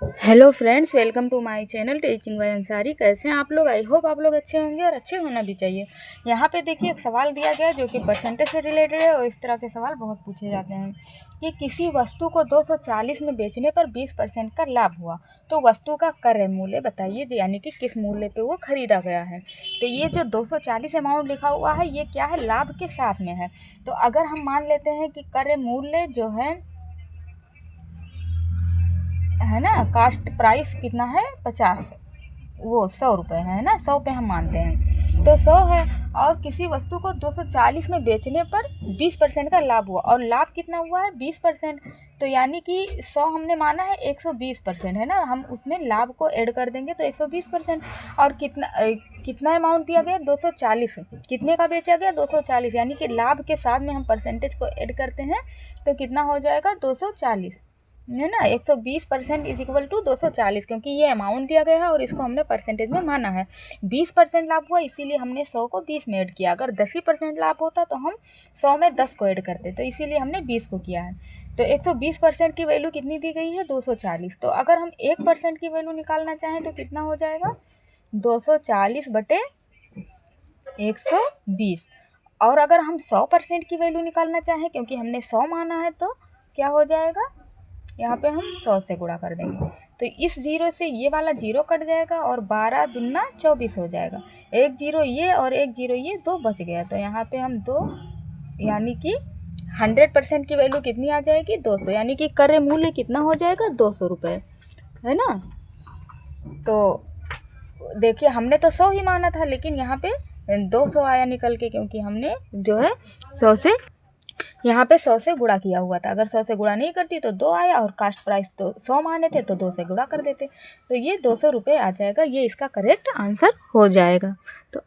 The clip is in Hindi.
Hello friends, welcome to my channel teaching by Ansari. कैसे हैं आप लोग? आई होप आप लोग अच्छे होंगे और अच्छे होना भी चाहिए। यहाँ पे देखिए एक सवाल दिया गया है जो कि परसेंटेज से रिलेटेड है और इस तरह के सवाल बहुत पूछे जाते हैं कि किसी वस्तु को 240 में बेचने पर 20% का लाभ हुआ तो वस्तु का क्रय मूल्य बताइए, यानी कि किस मूल्य पे वो खरीदा गया है। तो ये जो 240 अमाउंट लिखा हुआ है ये क्या है? लाभ के साथ में है। तो अगर हम मान लेते हैं कि क्रय मूल्य जो है ना, कास्ट प्राइस कितना है? 50, वो 100 रुपये है ना, 100 पे हम मानते हैं तो 100 है। और किसी वस्तु को 240 में बेचने पर 20% का लाभ हुआ और लाभ कितना हुआ है? 20%। तो यानी कि 100 हमने माना है, 120% है ना, हम उसमें लाभ को ऐड कर देंगे तो 120%। और कितना अमाउंट दिया गया? 240। कितने का बेचा गया? 240, यानी कि लाभ के साथ में हम परसेंटेज को ऐड करते हैं तो कितना हो जाएगा? 240 है ना। 120% इज इक्वल टू 240, क्योंकि ये अमाउंट दिया गया है और इसको हमने परसेंटेज में माना है। 20% लाभ हुआ इसीलिए हमने 100 को 20 में ऐड किया। अगर 10 ही परसेंट लाभ होता तो हम 100 में 10 को ऐड करते, तो इसीलिए हमने 20 को किया है। तो 120% की वैल्यू कितनी दी गई है? 240। तो अगर हम 1% की वैल्यू निकालना चाहें तो कितना हो जाएगा? 240 बटे 120। और अगर हम 100% की वैल्यू निकालना चाहें, क्योंकि हमने 100 माना है, तो क्या हो जाएगा? यहाँ पे हम 100 से गुणा कर देंगे तो इस जीरो से ये वाला जीरो कट जाएगा और 12 दूना 24 हो जाएगा। एक जीरो ये और एक जीरो ये, दो बच गया। तो यहाँ पे हम दो, यानी कि 100% की वैल्यू कितनी आ जाएगी? 200, यानी कि क्रय मूल्य कितना हो जाएगा? 200 रुपये, है ना। तो देखिए हमने तो 100 ही माना था, लेकिन यहाँ पे 200 आया निकल के, क्योंकि हमने जो है 100 से यहाँ पे 100 से गुणा किया हुआ था। अगर 100 से गुणा नहीं करती तो 2 आया, और कास्ट प्राइस तो 100 माने थे तो 2 से गुणा कर देते, तो ये 200 रुपये आ जाएगा। ये इसका करेक्ट आंसर हो जाएगा। तो